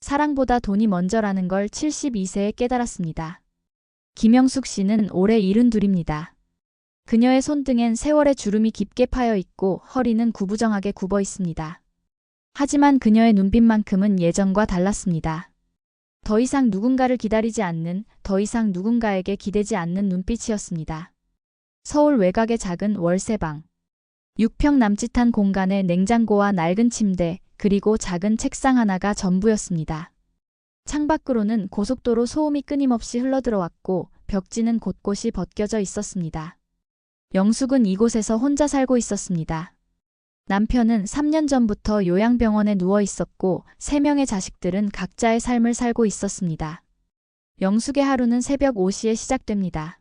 사랑보다 돈이 먼저라는 걸 72세에 깨달았습니다. 김영숙 씨는 올해 72입니다. 그녀의 손등엔 세월의 주름이 깊게 파여 있고 허리는 구부정하게 굽어 있습니다. 하지만 그녀의 눈빛만큼은 예전과 달랐습니다. 더 이상 누군가를 기다리지 않는, 더 이상 누군가에게 기대지 않는 눈빛이었습니다. 서울 외곽의 작은 월세방. 6평 남짓한 공간에 냉장고와 낡은 침대, 그리고 작은 책상 하나가 전부였습니다. 창밖으로는 고속도로 소음이 끊임없이 흘러들어왔고 벽지는 곳곳이 벗겨져 있었습니다. 영숙은 이곳에서 혼자 살고 있었습니다. 남편은 3년 전부터 요양병원에 누워 있었고 3명의 자식들은 각자의 삶을 살고 있었습니다. 영숙의 하루는 새벽 5시에 시작됩니다.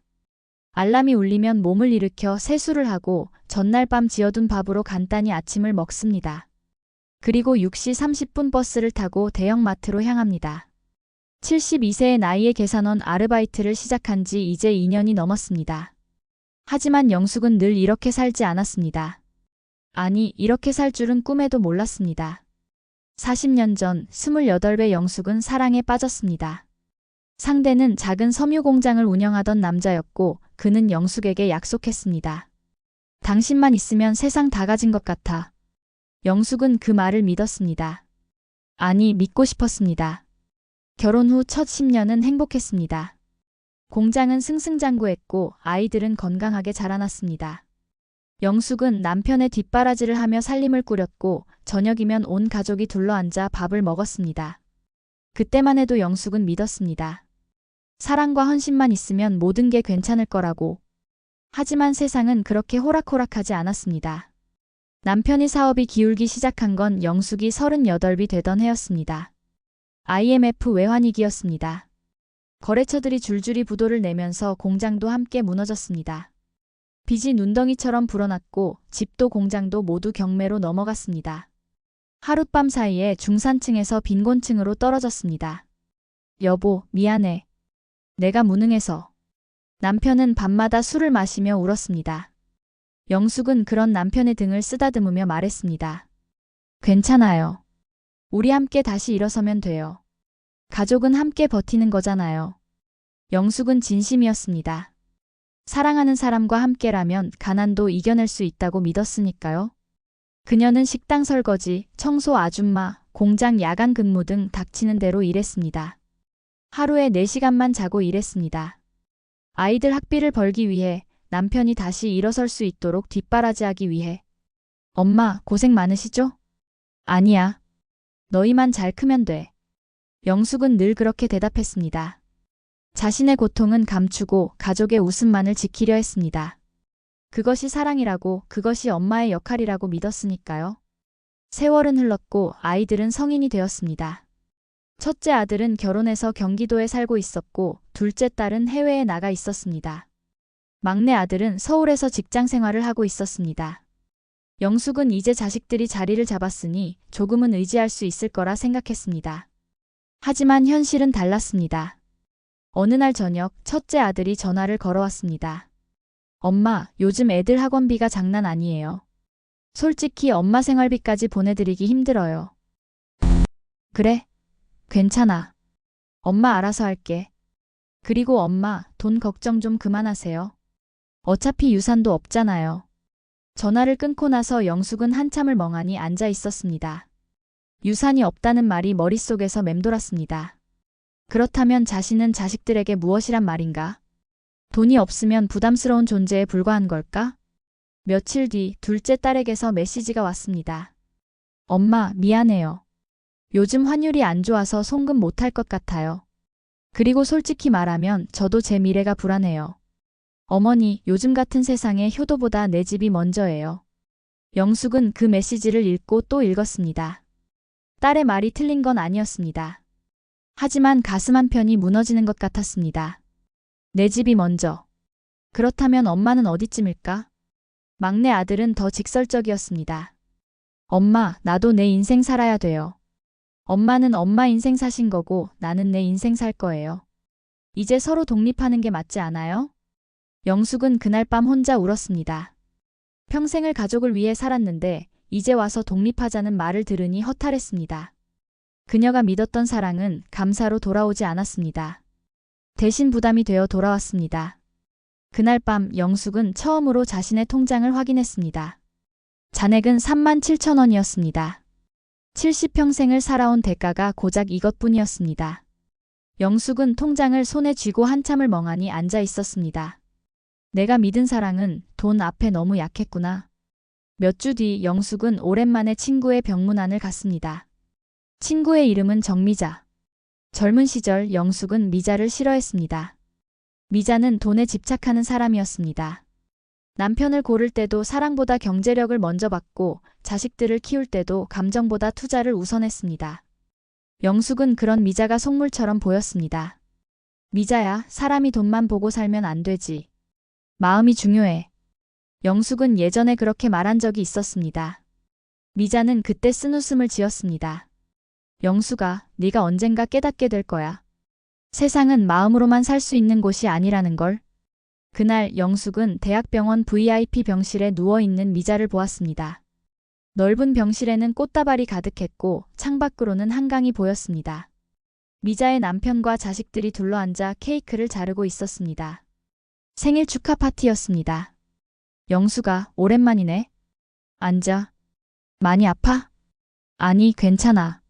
알람이 울리면 몸을 일으켜 세수를 하고 전날 밤 지어둔 밥으로 간단히 아침을 먹습니다. 그리고 6시 30분 버스를 타고 대형마트로 향합니다. 72세의 나이에 계산원 아르바이트를 시작한 지 이제 2년이 넘었습니다. 하지만 영숙은 늘 이렇게 살지 않았습니다. 아니, 이렇게 살 줄은 꿈에도 몰랐습니다. 40년 전 28배 영숙은 사랑에 빠졌습니다. 상대는 작은 섬유 공장을 운영하던 남자였고 그는 영숙에게 약속했습니다. 당신만 있으면 세상 다 가진 것 같아. 영숙은 그 말을 믿었습니다. 아니, 믿고 싶었습니다. 결혼 후 첫 10년은 행복했습니다. 공장은 승승장구했고 아이들은 건강하게 자라났습니다. 영숙은 남편의 뒷바라지를 하며 살림을 꾸렸고 저녁이면 온 가족이 둘러앉아 밥을 먹었습니다. 그때만 해도 영숙은 믿었습니다. 사랑과 헌신만 있으면 모든 게 괜찮을 거라고. 하지만 세상은 그렇게 호락호락하지 않았습니다. 남편이 사업이 기울기 시작한 건 영숙이 38이 되던 해였습니다. IMF 외환위기였습니다. 거래처들이 줄줄이 부도를 내면서 공장도 함께 무너졌습니다. 빚이 눈덩이처럼 불어났고 집도 공장도 모두 경매로 넘어갔습니다. 하룻밤 사이에 중산층에서 빈곤층으로 떨어졌습니다. 여보, 미안해. 내가 무능해서. 남편은 밤마다 술을 마시며 울었습니다. 영숙은 그런 남편의 등을 쓰다듬으며 말했습니다. 괜찮아요. 우리 함께 다시 일어서면 돼요. 가족은 함께 버티는 거잖아요. 영숙은 진심이었습니다. 사랑하는 사람과 함께라면 가난도 이겨낼 수 있다고 믿었으니까요. 그녀는 식당 설거지, 청소 아줌마, 공장 야간 근무 등 닥치는 대로 일했습니다. 하루에 4시간만 자고 일했습니다. 아이들 학비를 벌기 위해, 남편이 다시 일어설 수 있도록 뒷바라지하기 위해. 엄마, 고생 많으시죠? 아니야. 너희만 잘 크면 돼. 영숙은 늘 그렇게 대답했습니다. 자신의 고통은 감추고 가족의 웃음만을 지키려 했습니다. 그것이 사랑이라고, 그것이 엄마의 역할이라고 믿었으니까요. 세월은 흘렀고 아이들은 성인이 되었습니다. 첫째 아들은 결혼해서 경기도에 살고 있었고 둘째 딸은 해외에 나가 있었습니다. 막내 아들은 서울에서 직장 생활을 하고 있었습니다. 영숙은 이제 자식들이 자리를 잡았으니 조금은 의지할 수 있을 거라 생각했습니다. 하지만 현실은 달랐습니다. 어느 날 저녁 첫째 아들이 전화를 걸어왔습니다. 엄마, 요즘 애들 학원비가 장난 아니에요. 솔직히 엄마 생활비까지 보내드리기 힘들어요. 그래? 괜찮아. 엄마 알아서 할게. 그리고 엄마, 돈 걱정 좀 그만하세요. 어차피 유산도 없잖아요. 전화를 끊고 나서 영숙은 한참을 멍하니 앉아 있었습니다. 유산이 없다는 말이 머릿속에서 맴돌았습니다. 그렇다면 자신은 자식들에게 무엇이란 말인가? 돈이 없으면 부담스러운 존재에 불과한 걸까? 며칠 뒤 둘째 딸에게서 메시지가 왔습니다. 엄마, 미안해요. 요즘 환율이 안 좋아서 송금 못할 것 같아요. 그리고 솔직히 말하면 저도 제 미래가 불안해요. 어머니, 요즘 같은 세상에 효도보다 내 집이 먼저예요. 영숙은 그 메시지를 읽고 또 읽었습니다. 딸의 말이 틀린 건 아니었습니다. 하지만 가슴 한편이 무너지는 것 같았습니다. 내 집이 먼저. 그렇다면 엄마는 어디쯤일까? 막내 아들은 더 직설적이었습니다. 엄마, 나도 내 인생 살아야 돼요. 엄마는 엄마 인생 사신 거고 나는 내 인생 살 거예요. 이제 서로 독립하는 게 맞지 않아요? 영숙은 그날 밤 혼자 울었습니다. 평생을 가족을 위해 살았는데 이제 와서 독립하자는 말을 들으니 허탈했습니다. 그녀가 믿었던 사랑은 감사로 돌아오지 않았습니다. 대신 부담이 되어 돌아왔습니다. 그날 밤 영숙은 처음으로 자신의 통장을 확인했습니다. 잔액은 37,000원이었습니다. 70평생을 살아온 대가가 고작 이것뿐이었습니다. 영숙은 통장을 손에 쥐고 한참을 멍하니 앉아 있었습니다. 내가 믿은 사랑은 돈 앞에 너무 약했구나. 몇 주 뒤 영숙은 오랜만에 친구의 병문안을 갔습니다. 친구의 이름은 정미자. 젊은 시절 영숙은 미자를 싫어했습니다. 미자는 돈에 집착하는 사람이었습니다. 남편을 고를 때도 사랑보다 경제력을 먼저 봤고 자식들을 키울 때도 감정보다 투자를 우선했습니다. 영숙은 그런 미자가 속물처럼 보였습니다. 미자야, 사람이 돈만 보고 살면 안 되지. 마음이 중요해. 영숙은 예전에 그렇게 말한 적이 있었습니다. 미자는 그때 쓴웃음을 지었습니다. 영숙아, 네가 언젠가 깨닫게 될 거야. 세상은 마음으로만 살 수 있는 곳이 아니라는 걸. 그날 영숙은 대학병원 VIP 병실에 누워있는 미자를 보았습니다. 넓은 병실에는 꽃다발이 가득했고 창밖으로는 한강이 보였습니다. 미자의 남편과 자식들이 둘러앉아 케이크를 자르고 있었습니다. 생일 축하 파티였습니다. 영숙아, 오랜만이네. 앉아. 많이 아파? 아니, 괜찮아.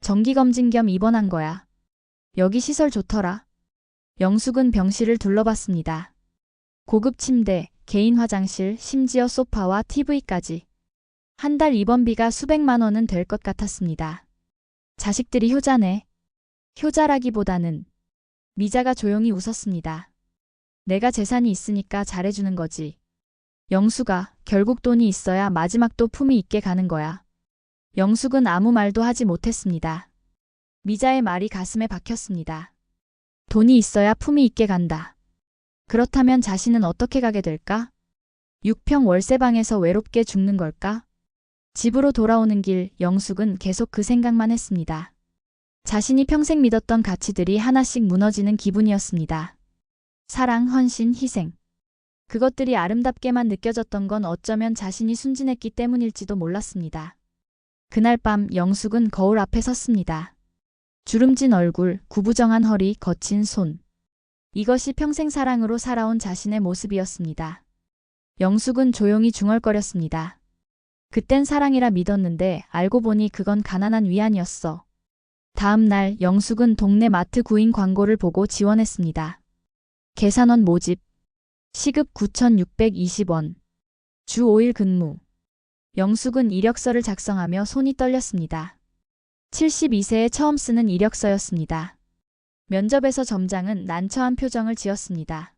정기검진 겸 입원한 거야. 여기 시설 좋더라. 영숙은 병실을 둘러봤습니다. 고급 침대, 개인 화장실, 심지어 소파와 TV까지. 한 달 입원비가 수백만 원은 될 것 같았습니다. 자식들이 효자네. 효자라기보다는 미자가 조용히 웃었습니다. 내가 재산이 있으니까 잘해주는 거지. 영숙아, 결국 돈이 있어야 마지막도 품위 있게 가는 거야. 영숙은 아무 말도 하지 못했습니다. 미자의 말이 가슴에 박혔습니다. 돈이 있어야 품위 있게 간다. 그렇다면 자신은 어떻게 가게 될까? 6평 월세방에서 외롭게 죽는 걸까? 집으로 돌아오는 길 영숙은 계속 그 생각만 했습니다. 자신이 평생 믿었던 가치들이 하나씩 무너지는 기분이었습니다. 사랑, 헌신, 희생. 그것들이 아름답게만 느껴졌던 건 어쩌면 자신이 순진했기 때문일지도 몰랐습니다. 그날 밤 영숙은 거울 앞에 섰습니다. 주름진 얼굴, 구부정한 허리, 거친 손. 이것이 평생 사랑으로 살아온 자신의 모습이었습니다. 영숙은 조용히 중얼거렸습니다. 그땐 사랑이라 믿었는데 알고 보니 그건 가난한 위안이었어. 다음 날 영숙은 동네 마트 구인 광고를 보고 지원했습니다. 계산원 모집. 시급 9,620원. 주 5일 근무. 영숙은 이력서를 작성하며 손이 떨렸습니다. 72세에 처음 쓰는 이력서였습니다. 면접에서 점장은 난처한 표정을 지었습니다.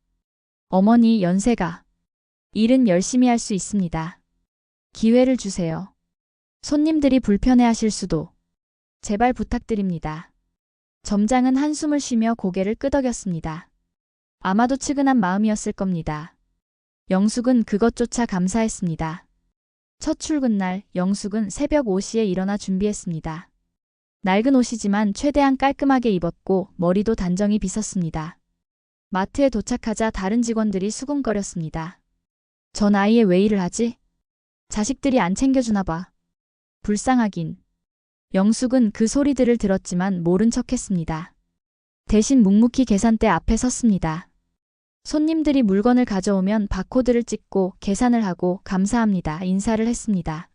어머니, 연세가. 일은 열심히 할 수 있습니다. 기회를 주세요. 손님들이 불편해하실 수도. 제발 부탁드립니다. 점장은 한숨을 쉬며 고개를 끄덕였습니다. 아마도 측은한 마음이었을 겁니다. 영숙은 그것조차 감사했습니다. 첫 출근날 영숙은 새벽 5시에 일어나 준비했습니다. 낡은 옷이지만 최대한 깔끔하게 입었고 머리도 단정히 빗었습니다. 마트에 도착하자 다른 직원들이 수군거렸습니다. 전 아이에 왜 일을 하지? 자식들이 안 챙겨주나 봐. 불쌍하긴. 영숙은 그 소리들을 들었지만 모른 척했습니다. 대신 묵묵히 계산대 앞에 섰습니다. 손님들이 물건을 가져오면 바코드를 찍고 계산을 하고 감사합니다 인사를 했습니다.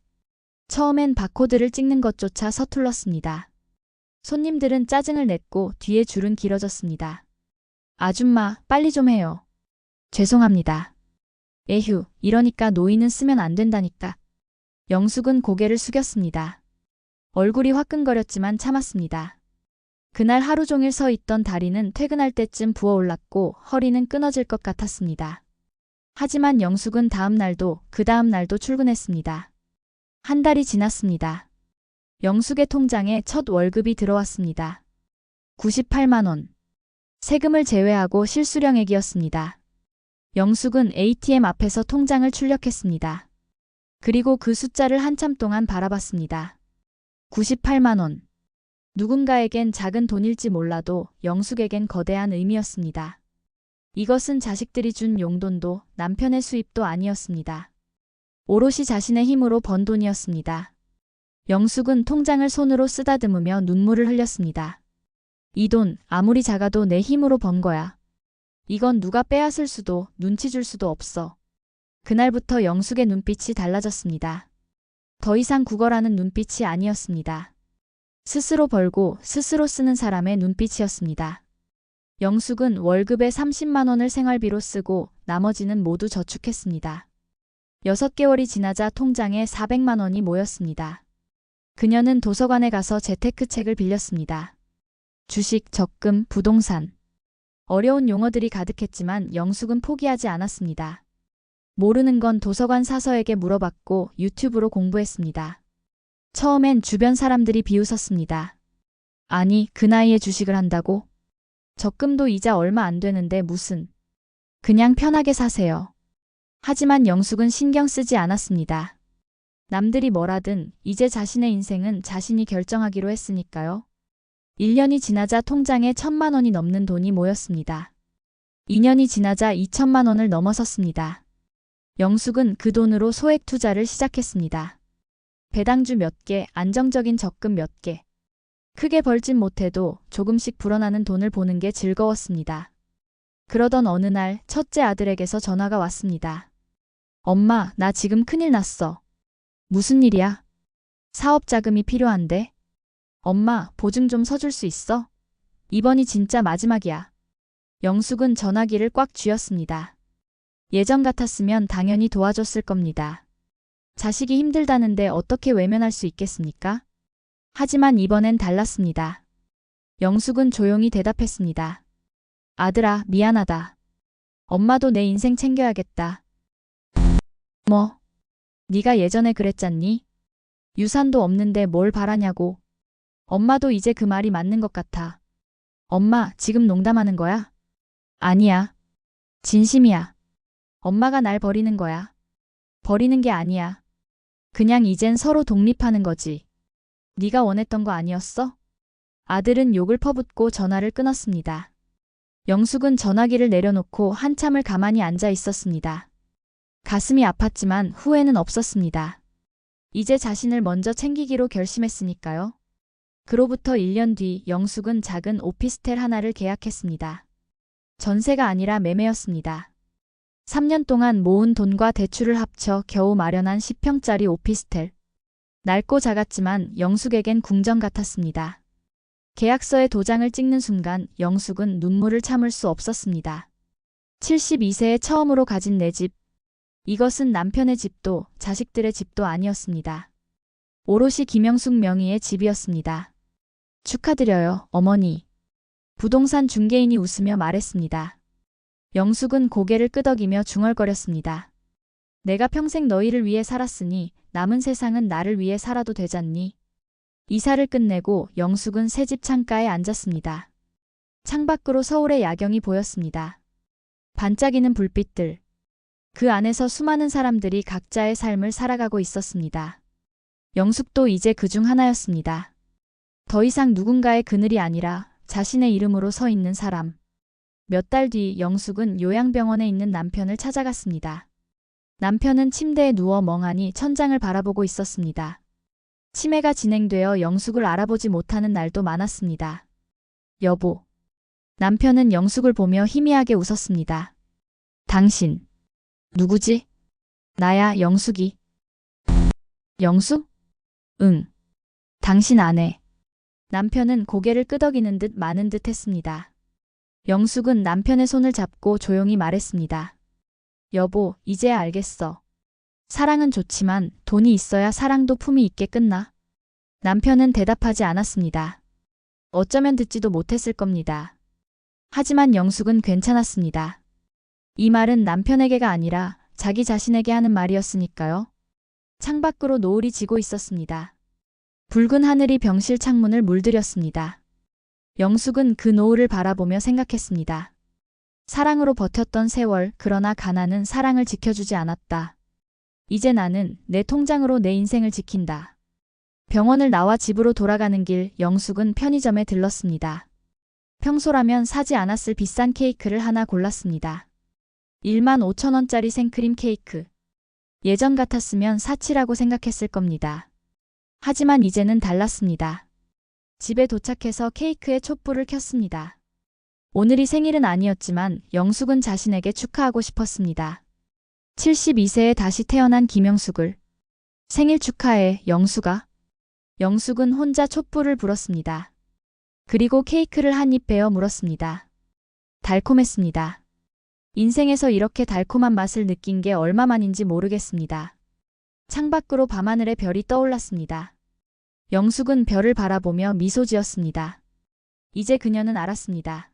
처음엔 바코드를 찍는 것조차 서툴렀습니다. 손님들은 짜증을 냈고 뒤에 줄은 길어졌습니다. 아줌마, 빨리 좀 해요. 죄송합니다. 에휴, 이러니까 노인은 쓰면 안 된다니까. 영숙은 고개를 숙였습니다. 얼굴이 화끈거렸지만 참았습니다. 그날 하루 종일 서 있던 다리는 퇴근할 때쯤 부어올랐고 허리는 끊어질 것 같았습니다. 하지만 영숙은 다음 날도 그 다음 날도 출근했습니다. 한 달이 지났습니다. 영숙의 통장에 첫 월급이 들어왔습니다. 98만 원. 세금을 제외하고 실수령액이었습니다. 영숙은 ATM 앞에서 통장을 출력했습니다. 그리고 그 숫자를 한참 동안 바라봤습니다. 98만 원. 누군가에겐 작은 돈일지 몰라도 영숙에겐 거대한 의미였습니다. 이것은 자식들이 준 용돈도 남편의 수입도 아니었습니다. 오롯이 자신의 힘으로 번 돈이었습니다. 영숙은 통장을 손으로 쓰다듬으며 눈물을 흘렸습니다. 이 돈 아무리 작아도 내 힘으로 번 거야. 이건 누가 빼앗을 수도 눈치 줄 수도 없어. 그날부터 영숙의 눈빛이 달라졌습니다. 더 이상 구걸하는 눈빛이 아니었습니다. 스스로 벌고 스스로 쓰는 사람의 눈빛이었습니다. 영숙은 월급의 30만 원을 생활비로 쓰고 나머지는 모두 저축했습니다. 6개월이 지나자 통장에 400만 원이 모였습니다. 그녀는 도서관에 가서 재테크책을 빌렸습니다. 주식, 적금, 부동산. 어려운 용어들이 가득했지만 영숙은 포기하지 않았습니다. 모르는 건 도서관 사서에게 물어봤고 유튜브로 공부했습니다. 처음엔 주변 사람들이 비웃었습니다. 아니, 그 나이에 주식을 한다고? 적금도 이자 얼마 안 되는데 무슨. 그냥 편하게 사세요. 하지만 영숙은 신경 쓰지 않았습니다. 남들이 뭐라든 이제 자신의 인생은 자신이 결정하기로 했으니까요. 1년이 지나자 통장에 1,000만 원이 넘는 돈이 모였습니다. 2년이 지나자 2,000만 원을 넘어섰습니다. 영숙은 그 돈으로 소액 투자를 시작했습니다. 배당주 몇 개, 안정적인 적금 몇 개. 크게 벌진 못해도 조금씩 불어나는 돈을 보는 게 즐거웠습니다. 그러던 어느 날 첫째 아들에게서 전화가 왔습니다. 엄마, 나 지금 큰일 났어. 무슨 일이야? 사업 자금이 필요한데? 엄마, 보증 좀 서줄 수 있어? 이번이 진짜 마지막이야. 영숙은 전화기를 꽉 쥐었습니다. 예전 같았으면 당연히 도와줬을 겁니다. 자식이 힘들다는데 어떻게 외면할 수 있겠습니까? 하지만 이번엔 달랐습니다. 영숙은 조용히 대답했습니다. 아들아, 미안하다. 엄마도 내 인생 챙겨야겠다. 뭐? 네가 예전에 그랬잖니? 유산도 없는데 뭘 바라냐고. 엄마도 이제 그 말이 맞는 것 같아. 엄마, 지금 농담하는 거야? 아니야. 진심이야. 엄마가 날 버리는 거야. 버리는 게 아니야. 그냥 이젠 서로 독립하는 거지. 네가 원했던 거 아니었어? 아들은 욕을 퍼붓고 전화를 끊었습니다. 영숙은 전화기를 내려놓고 한참을 가만히 앉아 있었습니다. 가슴이 아팠지만 후회는 없었습니다. 이제 자신을 먼저 챙기기로 결심했으니까요. 그로부터 1년 뒤 영숙은 작은 오피스텔 하나를 계약했습니다. 전세가 아니라 매매였습니다. 3년 동안 모은 돈과 대출을 합쳐 겨우 마련한 10평짜리 오피스텔. 낡고 작았지만 영숙에겐 궁전 같았습니다. 계약서에 도장을 찍는 순간 영숙은 눈물을 참을 수 없었습니다. 72세에 처음으로 가진 내 집. 이것은 남편의 집도 자식들의 집도 아니었습니다. 오롯이 김영숙 명의의 집이었습니다. 축하드려요, 어머니. 부동산 중개인이 웃으며 말했습니다. 영숙은 고개를 끄덕이며 중얼거렸습니다. 내가 평생 너희를 위해 살았으니 남은 세상은 나를 위해 살아도 되잖니. 이사를 끝내고 영숙은 새집 창가에 앉았습니다. 창밖으로 서울의 야경이 보였습니다. 반짝이는 불빛들. 그 안에서 수많은 사람들이 각자의 삶을 살아가고 있었습니다. 영숙도 이제 그중 하나였습니다. 더 이상 누군가의 그늘이 아니라 자신의 이름으로 서 있는 사람. 몇 달 뒤 영숙은 요양병원에 있는 남편을 찾아갔습니다. 남편은 침대에 누워 멍하니 천장을 바라보고 있었습니다. 치매가 진행되어 영숙을 알아보지 못하는 날도 많았습니다. 여보. 남편은 영숙을 보며 희미하게 웃었습니다. 당신. 누구지? 나야, 영숙이. 영숙? 응. 당신 아내. 남편은 고개를 끄덕이는 듯 마는 듯 했습니다. 영숙은 남편의 손을 잡고 조용히 말했습니다. 여보, 이제야 알겠어. 사랑은 좋지만 돈이 있어야 사랑도 품이 있게 끝나. 남편은 대답하지 않았습니다. 어쩌면 듣지도 못했을 겁니다. 하지만 영숙은 괜찮았습니다. 이 말은 남편에게가 아니라 자기 자신에게 하는 말이었으니까요. 창밖으로 노을이 지고 있었습니다. 붉은 하늘이 병실 창문을 물들였습니다. 영숙은 그 노을을 바라보며 생각했습니다. 사랑으로 버텼던 세월, 그러나 가난은 사랑을 지켜주지 않았다. 이제 나는 내 통장으로 내 인생을 지킨다. 병원을 나와 집으로 돌아가는 길 영숙은 편의점에 들렀습니다. 평소라면 사지 않았을 비싼 케이크를 하나 골랐습니다. 15,000원짜리 생크림 케이크. 예전 같았으면 사치라고 생각했을 겁니다. 하지만 이제는 달랐습니다. 집에 도착해서 케이크에 촛불을 켰습니다. 오늘이 생일은 아니었지만 영숙은 자신에게 축하하고 싶었습니다. 72세에 다시 태어난 김영숙을. 생일 축하해, 영숙아. 영숙은 혼자 촛불을 불었습니다. 그리고 케이크를 한 입 베어 물었습니다. 달콤했습니다. 인생에서 이렇게 달콤한 맛을 느낀 게 얼마만인지 모르겠습니다. 창밖으로 밤하늘에 별이 떠올랐습니다. 영숙은 별을 바라보며 미소 지었습니다. 이제 그녀는 알았습니다.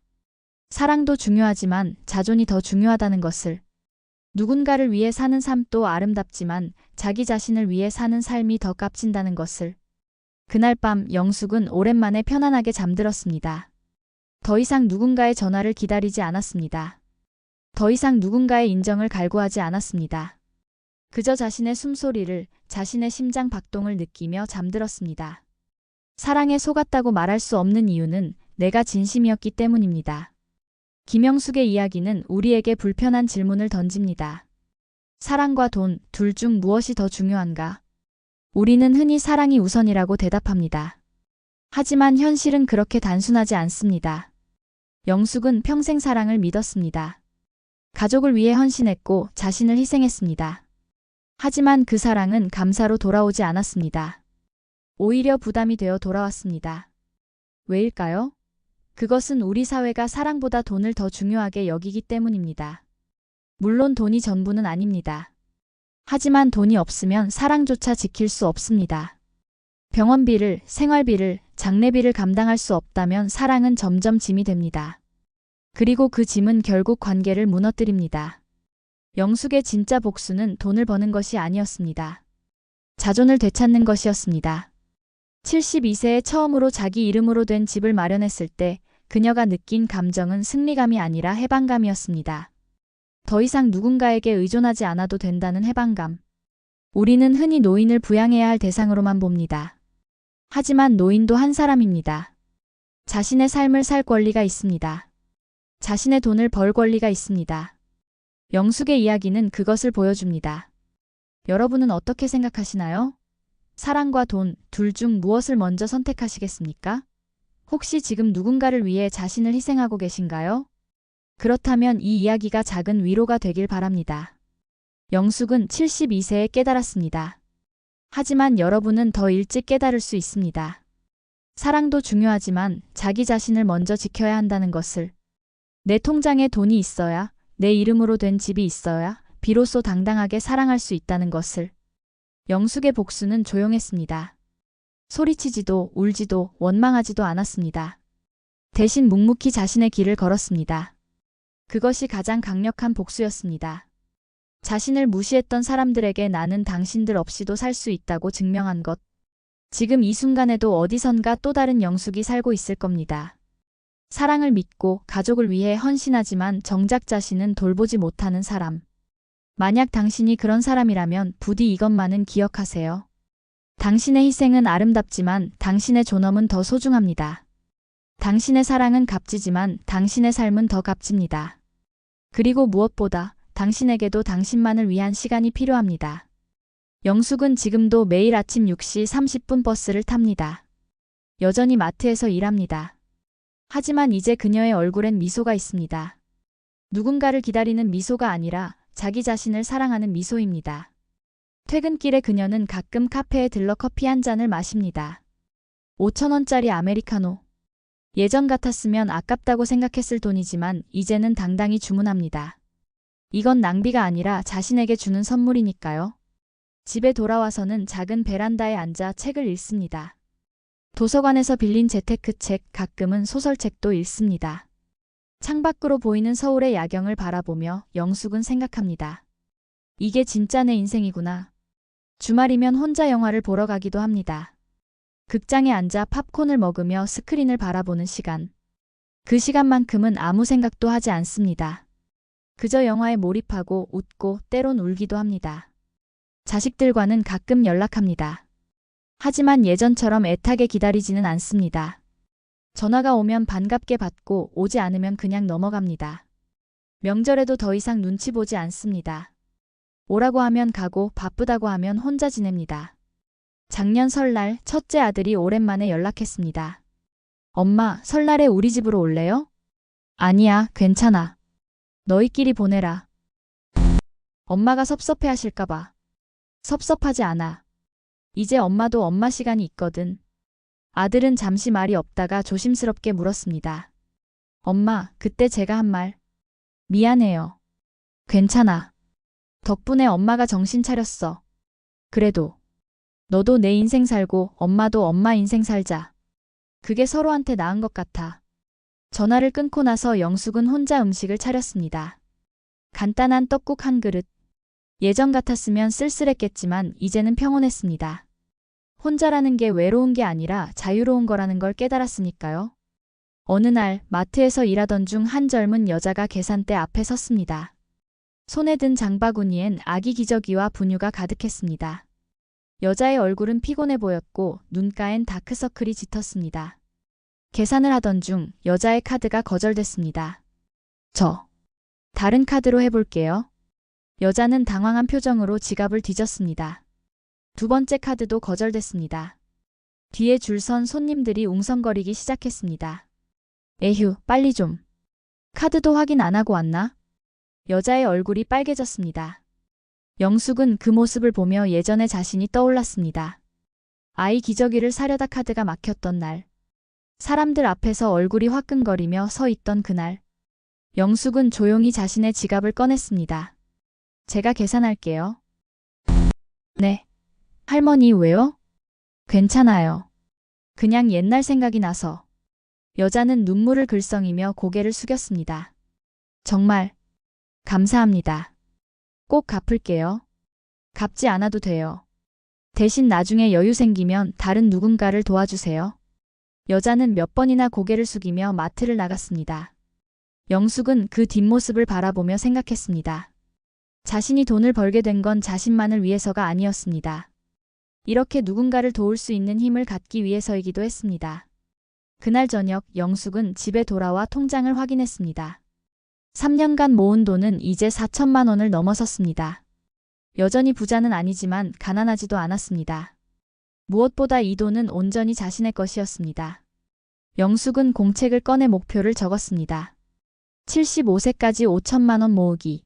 사랑도 중요하지만 자존이 더 중요하다는 것을. 누군가를 위해 사는 삶도 아름답지만 자기 자신을 위해 사는 삶이 더 값진다는 것을. 그날 밤 영숙은 오랜만에 편안하게 잠들었습니다. 더 이상 누군가의 전화를 기다리지 않았습니다. 더 이상 누군가의 인정을 갈구하지 않았습니다. 그저 자신의 숨소리를, 자신의 심장 박동을 느끼며 잠들었습니다. 사랑에 속았다고 말할 수 없는 이유는 내가 진심이었기 때문입니다. 김영숙의 이야기는 우리에게 불편한 질문을 던집니다. 사랑과 돈, 둘 중 무엇이 더 중요한가? 우리는 흔히 사랑이 우선이라고 대답합니다. 하지만 현실은 그렇게 단순하지 않습니다. 영숙은 평생 사랑을 믿었습니다. 가족을 위해 헌신했고 자신을 희생했습니다. 하지만 그 사랑은 감사로 돌아오지 않았습니다. 오히려 부담이 되어 돌아왔습니다. 왜일까요? 그것은 우리 사회가 사랑보다 돈을 더 중요하게 여기기 때문입니다. 물론 돈이 전부는 아닙니다. 하지만 돈이 없으면 사랑조차 지킬 수 없습니다. 병원비를, 생활비를, 장례비를 감당할 수 없다면 사랑은 점점 짐이 됩니다. 그리고 그 짐은 결국 관계를 무너뜨립니다. 영숙의 진짜 복수는 돈을 버는 것이 아니었습니다. 자존을 되찾는 것이었습니다. 72세에 처음으로 자기 이름으로 된 집을 마련했을 때 그녀가 느낀 감정은 승리감이 아니라 해방감이었습니다. 더 이상 누군가에게 의존하지 않아도 된다는 해방감. 우리는 흔히 노인을 부양해야 할 대상으로만 봅니다. 하지만 노인도 한 사람입니다. 자신의 삶을 살 권리가 있습니다. 자신의 돈을 벌 권리가 있습니다. 영숙의 이야기는 그것을 보여줍니다. 여러분은 어떻게 생각하시나요? 사랑과 돈, 둘 중 무엇을 먼저 선택하시겠습니까? 혹시 지금 누군가를 위해 자신을 희생하고 계신가요? 그렇다면 이 이야기가 작은 위로가 되길 바랍니다. 영숙은 72세에 깨달았습니다. 하지만 여러분은 더 일찍 깨달을 수 있습니다. 사랑도 중요하지만 자기 자신을 먼저 지켜야 한다는 것을. 내 통장에 돈이 있어야, 내 이름으로 된 집이 있어야 비로소 당당하게 사랑할 수 있다는 것을. 영숙의 복수는 조용했습니다. 소리치지도 울지도 원망하지도 않았습니다. 대신 묵묵히 자신의 길을 걸었습니다. 그것이 가장 강력한 복수였습니다. 자신을 무시했던 사람들에게 나는 당신들 없이도 살 수 있다고 증명한 것. 지금 이 순간에도 어디선가 또 다른 영숙이 살고 있을 겁니다. 사랑을 믿고 가족을 위해 헌신하지만 정작 자신은 돌보지 못하는 사람. 만약 당신이 그런 사람이라면 부디 이것만은 기억하세요. 당신의 희생은 아름답지만 당신의 존엄은 더 소중합니다. 당신의 사랑은 값지지만 당신의 삶은 더 값집니다. 그리고 무엇보다 당신에게도 당신만을 위한 시간이 필요합니다. 영숙은 지금도 매일 아침 6시 30분 버스를 탑니다. 여전히 마트에서 일합니다. 하지만 이제 그녀의 얼굴엔 미소가 있습니다. 누군가를 기다리는 미소가 아니라 자기 자신을 사랑하는 미소입니다. 퇴근길에 그녀는 가끔 카페에 들러 커피 한 잔을 마십니다. 5,000원짜리 아메리카노. 예전 같았으면 아깝다고 생각했을 돈이지만 이제는 당당히 주문합니다. 이건 낭비가 아니라 자신에게 주는 선물이니까요. 집에 돌아와서는 작은 베란다에 앉아 책을 읽습니다. 도서관에서 빌린 재테크책, 가끔은 소설책도 읽습니다. 창밖으로 보이는 서울의 야경을 바라보며 영숙은 생각합니다. 이게 진짜 내 인생이구나. 주말이면 혼자 영화를 보러 가기도 합니다. 극장에 앉아 팝콘을 먹으며 스크린을 바라보는 시간. 그 시간만큼은 아무 생각도 하지 않습니다. 그저 영화에 몰입하고 웃고 때론 울기도 합니다. 자식들과는 가끔 연락합니다. 하지만 예전처럼 애타게 기다리지는 않습니다. 전화가 오면 반갑게 받고 오지 않으면 그냥 넘어갑니다. 명절에도 더 이상 눈치 보지 않습니다. 오라고 하면 가고 바쁘다고 하면 혼자 지냅니다. 작년 설날 첫째 아들이 오랜만에 연락했습니다. 엄마, 설날에 우리 집으로 올래요? 아니야, 괜찮아. 너희끼리 보내라. 엄마가 섭섭해 하실까봐. 섭섭하지 않아. 이제 엄마도 엄마 시간이 있거든. 아들은 잠시 말이 없다가 조심스럽게 물었습니다. 엄마, 그때 제가 한 말. 미안해요. 괜찮아. 덕분에 엄마가 정신 차렸어. 그래도 너도 내 인생 살고 엄마도 엄마 인생 살자. 그게 서로한테 나은 것 같아. 전화를 끊고 나서 영숙은 혼자 음식을 차렸습니다. 간단한 떡국 한 그릇. 예전 같았으면 쓸쓸했겠지만 이제는 평온했습니다. 혼자라는 게 외로운 게 아니라 자유로운 거라는 걸 깨달았으니까요. 어느 날 마트에서 일하던 중 한 젊은 여자가 계산대 앞에 섰습니다. 손에 든 장바구니엔 아기 기저귀와 분유가 가득했습니다. 여자의 얼굴은 피곤해 보였고 눈가엔 다크서클이 짙었습니다. 계산을 하던 중 여자의 카드가 거절됐습니다. 다른 카드로 해볼게요. 여자는 당황한 표정으로 지갑을 뒤졌습니다. 두 번째 카드도 거절됐습니다. 뒤에 줄 선 손님들이 웅성거리기 시작했습니다. 에휴, 빨리 좀. 카드도 확인 안 하고 왔나? 여자의 얼굴이 빨개졌습니다. 영숙은 그 모습을 보며 예전의 자신이 떠올랐습니다. 아이 기저귀를 사려다 카드가 막혔던 날. 사람들 앞에서 얼굴이 화끈거리며 서 있던 그날. 영숙은 조용히 자신의 지갑을 꺼냈습니다. 제가 계산할게요. 네. 할머니 왜요? 괜찮아요. 그냥 옛날 생각이 나서. 여자는 눈물을 글썽이며 고개를 숙였습니다. 정말 감사합니다. 꼭 갚을게요. 갚지 않아도 돼요. 대신 나중에 여유 생기면 다른 누군가를 도와주세요. 여자는 몇 번이나 고개를 숙이며 마트를 나갔습니다. 영숙은 그 뒷모습을 바라보며 생각했습니다. 자신이 돈을 벌게 된 건 자신만을 위해서가 아니었습니다. 이렇게 누군가를 도울 수 있는 힘을 갖기 위해서이기도 했습니다. 그날 저녁 영숙은 집에 돌아와 통장을 확인했습니다. 3년간 모은 돈은 이제 4천만 원을 넘어섰습니다. 여전히 부자는 아니지만 가난하지도 않았습니다. 무엇보다 이 돈은 온전히 자신의 것이었습니다. 영숙은 공책을 꺼내 목표를 적었습니다. 75세까지 5천만 원 모으기.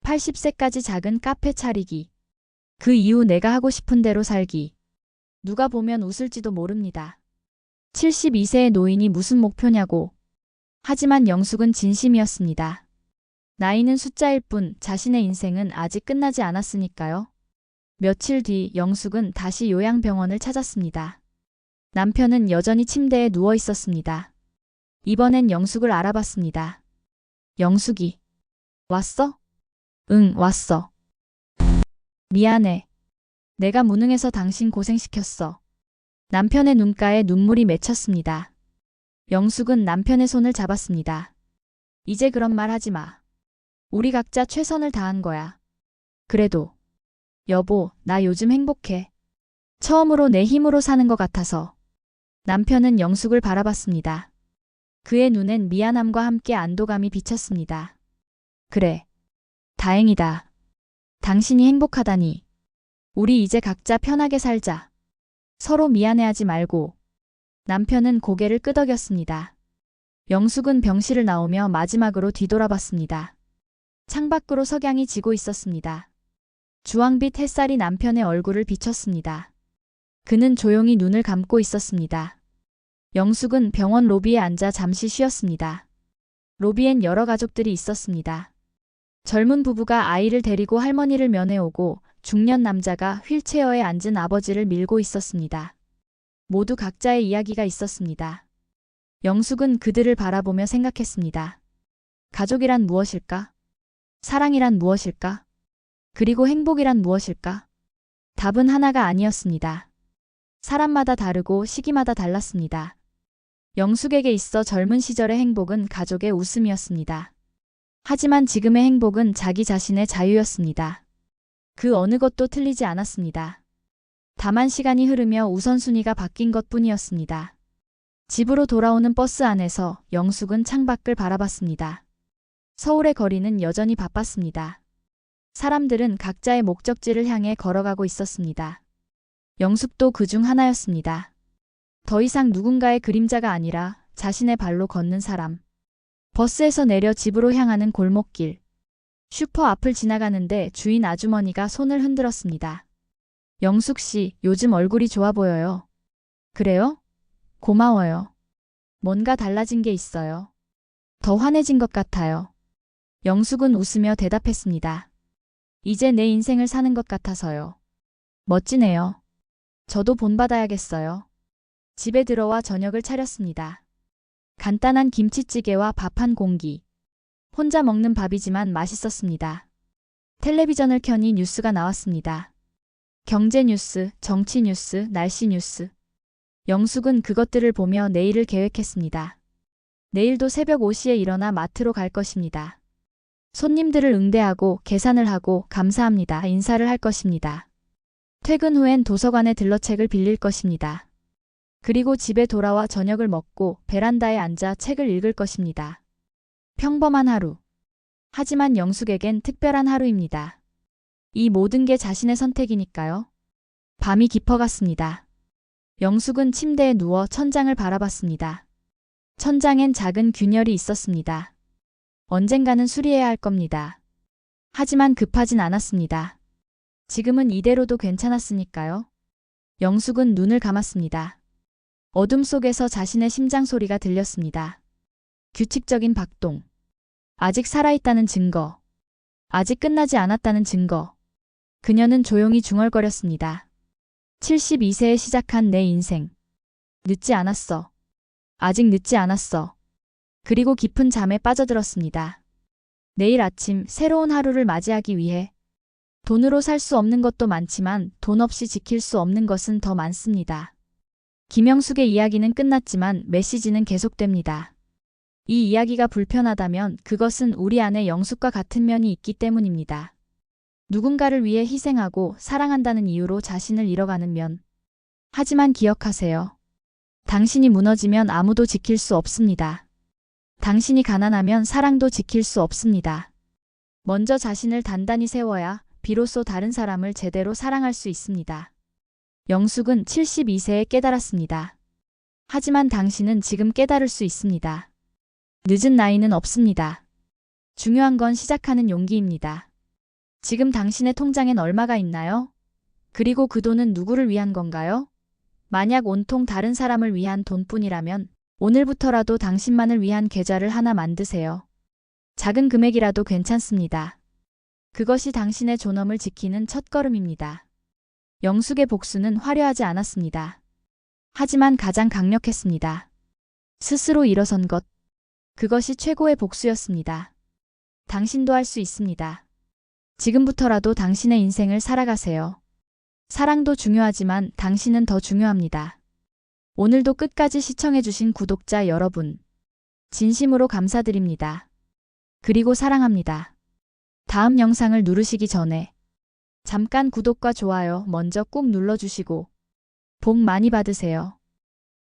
80세까지 작은 카페 차리기. 그 이후 내가 하고 싶은 대로 살기. 누가 보면 웃을지도 모릅니다. 72세의 노인이 무슨 목표냐고. 하지만 영숙은 진심이었습니다. 나이는 숫자일 뿐 자신의 인생은 아직 끝나지 않았으니까요. 며칠 뒤 영숙은 다시 요양병원을 찾았습니다. 남편은 여전히 침대에 누워 있었습니다. 이번엔 영숙을 알아봤습니다. 영숙이. 왔어? 응, 왔어. 미안해. 내가 무능해서 당신 고생시켰어. 남편의 눈가에 눈물이 맺혔습니다. 영숙은 남편의 손을 잡았습니다. 이제 그런 말 하지 마. 우리 각자 최선을 다한 거야. 그래도. 여보, 나 요즘 행복해. 처음으로 내 힘으로 사는 것 같아서. 남편은 영숙을 바라봤습니다. 그의 눈엔 미안함과 함께 안도감이 비쳤습니다. 그래. 다행이다. 당신이 행복하다니. 우리 이제 각자 편하게 살자. 서로 미안해하지 말고. 남편은 고개를 끄덕였습니다. 영숙은 병실을 나오며 마지막으로 뒤돌아봤습니다. 창밖으로 석양이 지고 있었습니다. 주황빛 햇살이 남편의 얼굴을 비췄습니다. 그는 조용히 눈을 감고 있었습니다. 영숙은 병원 로비에 앉아 잠시 쉬었습니다. 로비엔 여러 가족들이 있었습니다. 젊은 부부가 아이를 데리고 할머니를 면회오고 중년 남자가 휠체어에 앉은 아버지를 밀고 있었습니다. 모두 각자의 이야기가 있었습니다. 영숙은 그들을 바라보며 생각했습니다. 가족이란 무엇일까? 사랑이란 무엇일까? 그리고 행복이란 무엇일까? 답은 하나가 아니었습니다. 사람마다 다르고 시기마다 달랐습니다. 영숙에게 있어 젊은 시절의 행복은 가족의 웃음이었습니다. 하지만 지금의 행복은 자기 자신의 자유였습니다. 그 어느 것도 틀리지 않았습니다. 다만 시간이 흐르며 우선순위가 바뀐 것뿐이었습니다. 집으로 돌아오는 버스 안에서 영숙은 창밖을 바라봤습니다. 서울의 거리는 여전히 바빴습니다. 사람들은 각자의 목적지를 향해 걸어가고 있었습니다. 영숙도 그중 하나였습니다. 더 이상 누군가의 그림자가 아니라 자신의 발로 걷는 사람. 버스에서 내려 집으로 향하는 골목길. 슈퍼 앞을 지나가는데 주인 아주머니가 손을 흔들었습니다. 영숙 씨, 요즘 얼굴이 좋아 보여요. 그래요? 고마워요. 뭔가 달라진 게 있어요. 더 환해진 것 같아요. 영숙은 웃으며 대답했습니다. 이제 내 인생을 사는 것 같아서요. 멋지네요. 저도 본받아야겠어요. 집에 들어와 저녁을 차렸습니다. 간단한 김치찌개와 밥 한 공기. 혼자 먹는 밥이지만 맛있었습니다. 텔레비전을 켜니 뉴스가 나왔습니다. 경제 뉴스, 정치 뉴스, 날씨 뉴스. 영숙은 그것들을 보며 내일을 계획했습니다. 내일도 새벽 5시에 일어나 마트로 갈 것입니다. 손님들을 응대하고 계산을 하고 감사합니다 인사를 할 것입니다. 퇴근 후엔 도서관에 들러 책을 빌릴 것입니다. 그리고 집에 돌아와 저녁을 먹고 베란다에 앉아 책을 읽을 것입니다. 평범한 하루. 하지만 영숙에겐 특별한 하루입니다. 이 모든 게 자신의 선택이니까요. 밤이 깊어갔습니다. 영숙은 침대에 누워 천장을 바라봤습니다. 천장엔 작은 균열이 있었습니다. 언젠가는 수리해야 할 겁니다. 하지만 급하진 않았습니다. 지금은 이대로도 괜찮았으니까요. 영숙은 눈을 감았습니다. 어둠 속에서 자신의 심장 소리가 들렸습니다. 규칙적인 박동. 아직 살아있다는 증거. 아직 끝나지 않았다는 증거. 그녀는 조용히 중얼거렸습니다. 72세에 시작한 내 인생. 늦지 않았어. 아직 늦지 않았어. 그리고 깊은 잠에 빠져들었습니다. 내일 아침 새로운 하루를 맞이하기 위해 돈으로 살 수 없는 것도 많지만 돈 없이 지킬 수 없는 것은 더 많습니다. 김영숙의 이야기는 끝났지만 메시지는 계속됩니다. 이 이야기가 불편하다면 그것은 우리 안에 영숙과 같은 면이 있기 때문입니다. 누군가를 위해 희생하고 사랑한다는 이유로 자신을 잃어가는 면. 하지만 기억하세요. 당신이 무너지면 아무도 지킬 수 없습니다. 당신이 가난하면 사랑도 지킬 수 없습니다. 먼저 자신을 단단히 세워야 비로소 다른 사람을 제대로 사랑할 수 있습니다. 영숙은 72세에 깨달았습니다. 하지만 당신은 지금 깨달을 수 있습니다. 늦은 나이는 없습니다. 중요한 건 시작하는 용기입니다. 지금 당신의 통장엔 얼마가 있나요? 그리고 그 돈은 누구를 위한 건가요? 만약 온통 다른 사람을 위한 돈뿐이라면 오늘부터라도 당신만을 위한 계좌를 하나 만드세요. 작은 금액이라도 괜찮습니다. 그것이 당신의 존엄을 지키는 첫걸음입니다. 영숙의 복수는 화려하지 않았습니다. 하지만 가장 강력했습니다. 스스로 일어선 것. 그것이 최고의 복수였습니다. 당신도 할 수 있습니다. 지금부터라도 당신의 인생을 살아가세요. 사랑도 중요하지만 당신은 더 중요합니다. 오늘도 끝까지 시청해주신 구독자 여러분, 진심으로 감사드립니다. 그리고 사랑합니다. 다음 영상을 누르시기 전에 잠깐 구독과 좋아요 먼저 꾹 눌러주시고 복 많이 받으세요.